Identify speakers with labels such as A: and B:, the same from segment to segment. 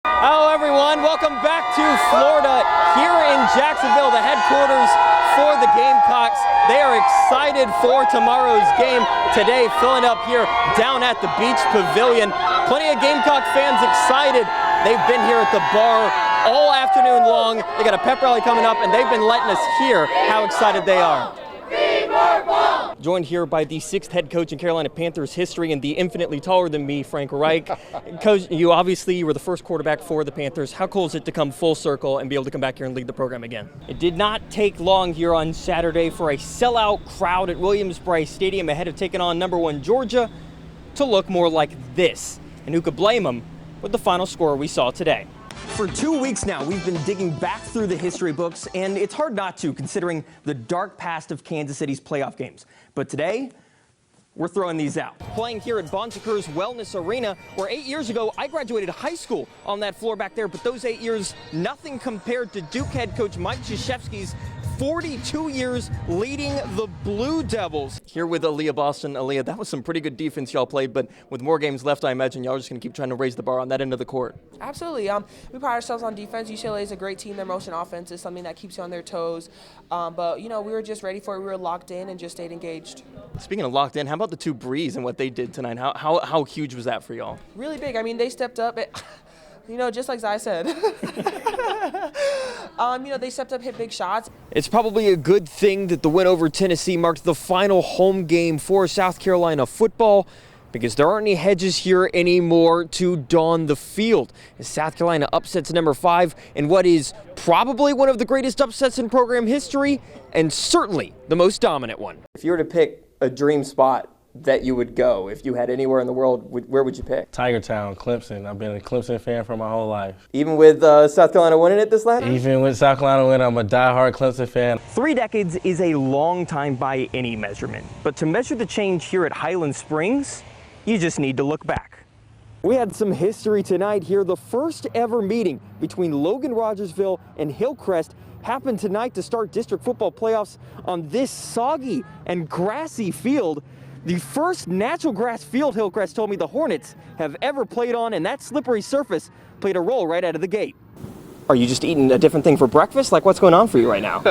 A: Hello everyone, welcome back to Florida here in Jacksonville, the headquarters for the Gamecocks. They are excited for tomorrow's game today, filling up here down at the Beach Pavilion. Plenty of Gamecock fans excited. They've been here at the bar all afternoon long. They got a pep rally coming up and they've been letting us hear how excited they are. Joined here by the 6th head coach in Carolina Panthers history and the infinitely taller than me, Frank Reich. Coach, you were the first quarterback for the Panthers. How cool is it to come full circle and be able to come back here and lead the program again? It did not take long here on Saturday for a sellout crowd at Williams-Brice Stadium ahead of taking on #1 Georgia to look more like this. And who could blame them with the final score we saw today? For 2 weeks now, we've been digging back through the history books, and it's hard not to, considering the dark past of Kansas City's playoff games. But today, we're throwing these out. Playing here at Bon Secours Wellness Arena, where 8 years ago, I graduated high school on that floor back there, but those 8 years, nothing compared to Duke head coach Mike Krzyzewski's 42 years leading the Blue Devils. Here with Aaliyah Boston. Aaliyah, that was some pretty good defense y'all played, but with more games left, I imagine y'all are just going to keep trying to raise the bar on that end of the court.
B: Absolutely. We pride ourselves on defense. UCLA is a great team. Their motion offense is something that keeps you on their toes. But, we were just ready for it. We were locked in and just stayed engaged.
A: Speaking of locked in, how about the two Breeze and what they did tonight? How huge was that for y'all?
B: Really big. I mean, they stepped up. Just like Zai said. They stepped up, hit big shots.
A: It's probably a good thing that the win over Tennessee marked the final home game for South Carolina football, because there aren't any hedges here anymore to don the field. As South Carolina upsets #5 in what is probably one of the greatest upsets in program history, and certainly the most dominant one. If you were to pick a dream spot that you would go, if you had anywhere in the world, where would you pick?
C: Tiger Town, Clemson. I've been a Clemson fan for my whole life.
A: Even with South Carolina winning it this last?
C: Even with South Carolina winning, I'm a diehard Clemson fan.
A: 3 decades is a long time by any measurement, but to measure the change here at Highland Springs, you just need to look back. We had some history tonight here. The first ever meeting between Logan Rogersville and Hillcrest happened tonight to start district football playoffs on this soggy and grassy field. The first natural grass field, Hillcrest told me, the Hornets have ever played on, and that slippery surface played a role right out of the gate. Are you just eating a different thing for breakfast? Like, what's going on for you right now?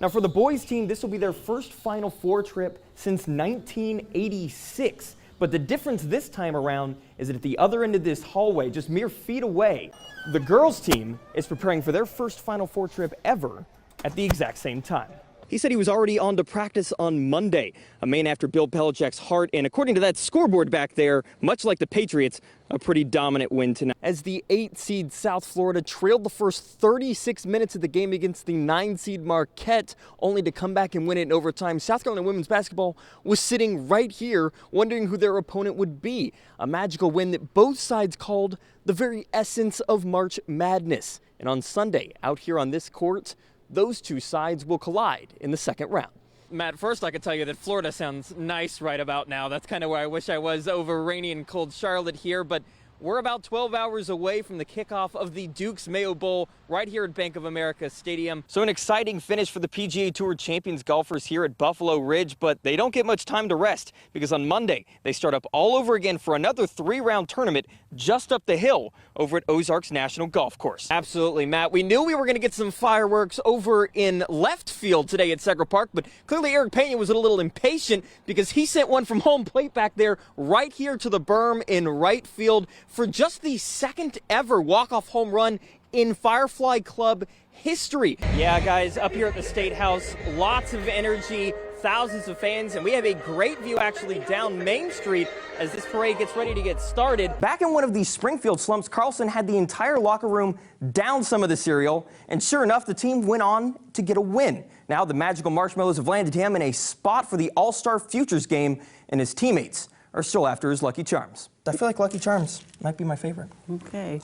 A: Now, for the boys team, this will be their first Final Four trip since 1986. But the difference this time around is that at the other end of this hallway, just mere feet away, the girls team is preparing for their first Final Four trip ever at the exact same time. He said he was already on to practice on Monday, a man after Bill Belichick's heart, and according to that scoreboard back there, much like the Patriots, a pretty dominant win tonight. As the 8-seed South Florida trailed the first 36 minutes of the game against the 9-seed Marquette, only to come back and win it in overtime, South Carolina women's basketball was sitting right here wondering who their opponent would be. A magical win that both sides called the very essence of March Madness. And on Sunday, out here on this court, those two sides will collide in the second round. Matt, first I could tell you that Florida sounds nice right about now. That's kind of where I wish I was, over rainy and cold Charlotte here, but we're about 12 hours away from the kickoff of the Duke's Mayo Bowl right here at Bank of America Stadium. So an exciting finish for the PGA Tour champions golfers here at Buffalo Ridge, but they don't get much time to rest, because on Monday they start up all over again for another 3-round tournament just up the hill over at Ozarks National Golf Course. Absolutely, Matt. We knew we were going to get some fireworks over in left field today at Segra Park, but clearly Eric Pena was a little impatient because he sent one from home plate back there right here to the berm in right field for just the second ever walk-off home run in Firefly Club history. Yeah, guys, up here at the State House, lots of energy, thousands of fans, and we have a great view actually down Main Street as this parade gets ready to get started. Back in one of these Springfield slumps, Carlson had the entire locker room down some of the cereal, and sure enough, the team went on to get a win. Now the magical marshmallows have landed him in a spot for the All-Star Futures game, and his teammates are still after his Lucky Charms. I feel like Lucky Charms might be my favorite.
D: Okay.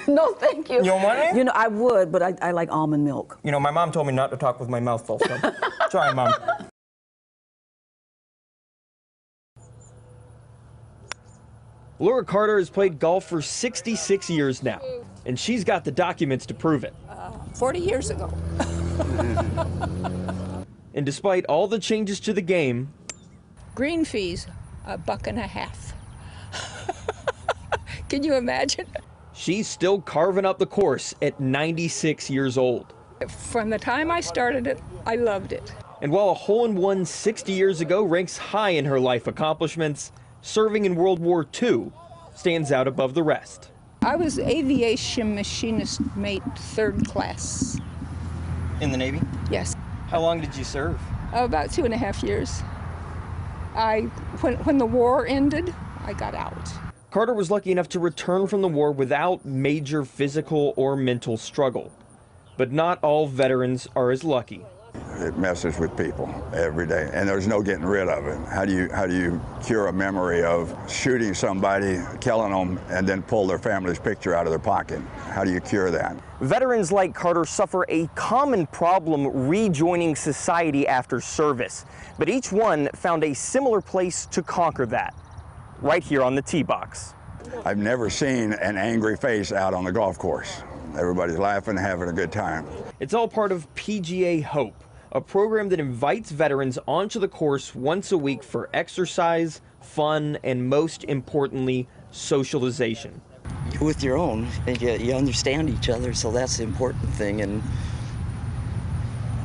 D: No, thank you.
A: You don't want any?
D: I would, but I like almond milk.
A: My mom told me not to talk with my mouth full, so sorry, Mom. Laura Carter has played golf for 66 years now, and she's got the documents to prove it.
E: 40 years ago.
A: And despite all the changes to the game,
E: Green fees, $1.50. Can you imagine?
A: She's still carving up the course at 96 years old.
E: From the time I started it, I loved it.
A: And while a hole-in-one 60 years ago ranks high in her life accomplishments, serving in World War II stands out above the rest.
E: I was aviation machinist mate 3rd class.
A: In the Navy?
E: Yes.
A: How long did you serve?
E: About 2.5 years. When the war ended, I got out.
A: Carter was lucky enough to return from the war without major physical or mental struggle. But not all veterans are as lucky.
F: It messes with people every day, and there's no getting rid of it. How do you cure a memory of shooting somebody, killing them, and then pull their family's picture out of their pocket? How do you cure that?
A: Veterans like Carter suffer a common problem rejoining society after service, but each one found a similar place to conquer that, right here on the tee box.
F: I've never seen an angry face out on the golf course. Everybody's laughing, having a good time.
A: It's all part of PGA Hope, a program that invites veterans onto the course once a week for exercise, fun, and most importantly, socialization.
G: You're with your own, and you understand each other, so that's the important thing, and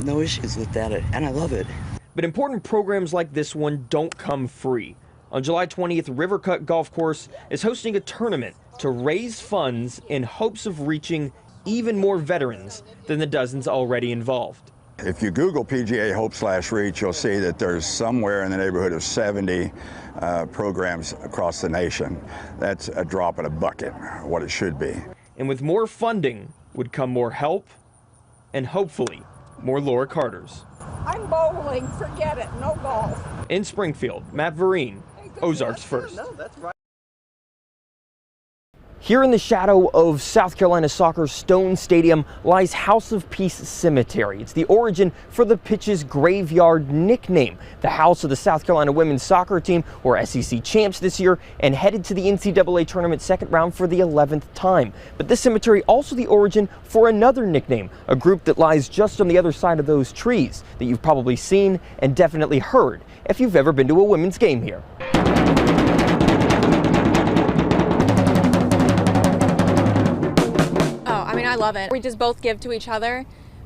G: no issues with that, and I love it.
A: But important programs like this one don't come free. On July 20th, Rivercut Golf Course is hosting a tournament to raise funds in hopes of reaching even more veterans than the dozens already involved.
F: If you Google PGA Hope/Reach, you'll see that there's somewhere in the neighborhood of 70 programs across the nation. That's a drop in a bucket, what it should be.
A: And with more funding would come more help and hopefully more Laura Carters.
E: I'm bowling, forget it, no golf.
A: In Springfield, Matt Vereen, Ozarks First. Here in the shadow of South Carolina Soccer's Stone Stadium lies House of Peace Cemetery. It's the origin for the pitch's graveyard nickname. The house of the South Carolina women's soccer team were SEC champs this year and headed to the NCAA tournament second round for the 11th time. But this cemetery also the origin for another nickname, a group that lies just on the other side of those trees that you've probably seen and definitely heard if you've ever been to a women's game here.
H: I love it. We just both give to each other.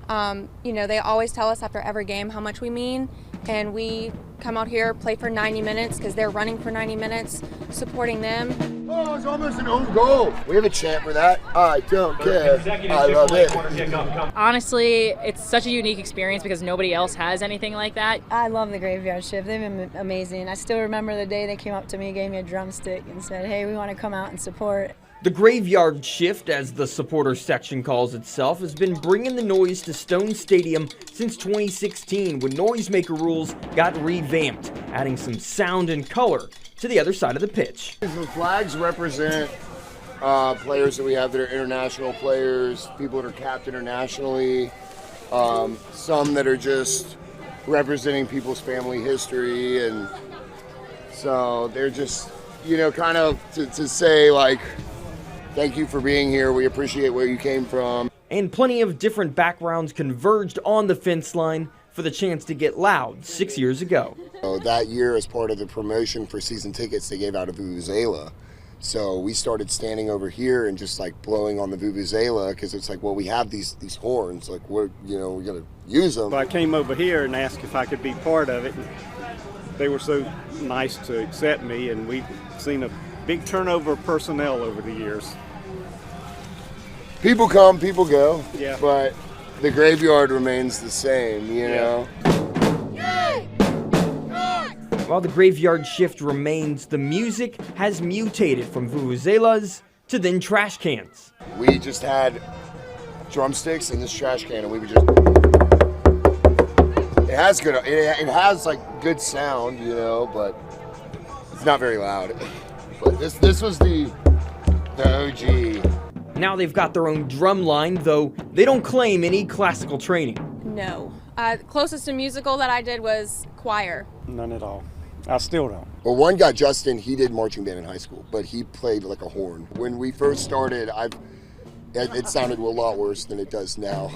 H: You know, they always tell us after every game how much we mean, and we come out here, play for 90 minutes because they're running for 90 minutes, supporting them.
I: Oh, it's almost an own goal. We have a chant for that. I don't care. I love it.
J: Honestly, it's such a unique experience because nobody else has anything like that.
K: I love the graveyard shift. They've been amazing. I still remember the day they came up to me, gave me a drumstick, and said, hey, we want to come out and support.
A: The Graveyard Shift, as the supporter section calls itself, has been bringing the noise to Stone Stadium since 2016 when noisemaker rules got revamped, adding some sound and color to the other side of the pitch.
I: The flags represent players that we have that are international players, people that are capped internationally, some that are just representing people's family history, and so they're just, you know, kind of to say, like, thank you for being here. We appreciate where you came from.
A: And plenty of different backgrounds converged on the fence line for the chance to get loud 6 years ago.
I: So that year, as part of the promotion for season tickets, they gave out a vuvuzela. So we started standing over here and just like blowing on the vuvuzela because it's like, well, we have these horns, like we're gonna use them.
L: So I came over here and asked if I could be part of it. And they were so nice to accept me, and we've seen a big turnover of personnel over the years.
I: People come, people go,
L: yeah,
I: but the graveyard remains the same, you know?
A: While the Graveyard Shift remains, the music has mutated from vuvuzelas to then trash cans.
I: We just had drumsticks in this trash can, and we would just... It has like good sound, you know, but it's not very loud. But this was the OG.
A: Now they've got their own drum line, though they don't claim any classical training.
H: No. Closest to musical that I did was choir.
L: None at all. I still don't.
I: Well, one guy, Justin, he did marching band in high school, but he played like a horn. When we first started, it sounded a lot worse than it does now.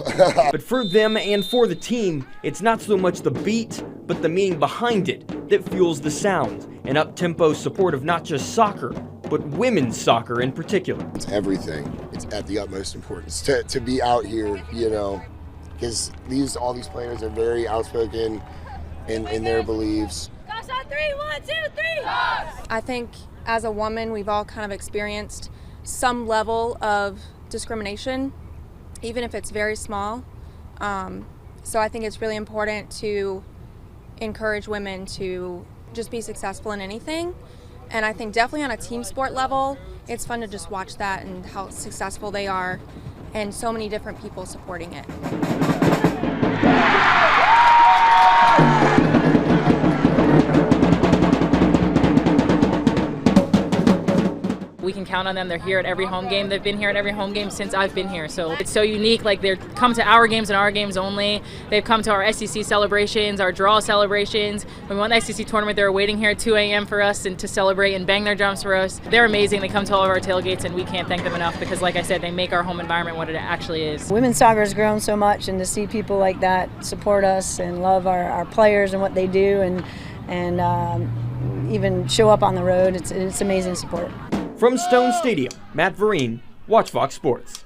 A: But for them and for the team, it's not so much the beat, but the meaning behind it that fuels the sound. An up-tempo support of not just soccer, but women's soccer in particular.
I: It's everything. It's at the utmost importance to be out here, you know, because all these players are very outspoken in their beliefs.
H: Gosh, on 3, 1, 2, 3. I think as a woman, we've all kind of experienced some level of discrimination, even if it's very small. So I think it's really important to encourage women to just be successful in anything. And I think definitely on a team sport level, it's fun to just watch that and how successful they are and so many different people supporting it.
J: We can count on them. They're here at every home game. They've been here at every home game since I've been here. So it's so unique. Like, they're come to our games and our games only. They've come to our SEC celebrations, our draw celebrations. When we won the SEC tournament, they were waiting here at 2 a.m. for us and to celebrate and bang their drums for us. They're amazing. They come to all of our tailgates, and we can't thank them enough because, like I said, they make our home environment what it actually is.
K: Women's soccer has grown so much, and to see people like that support us and love our players and what they do, and even show up on the road, it's amazing support.
A: From Stone Stadium, Matt Vereen, Watch Fox Sports.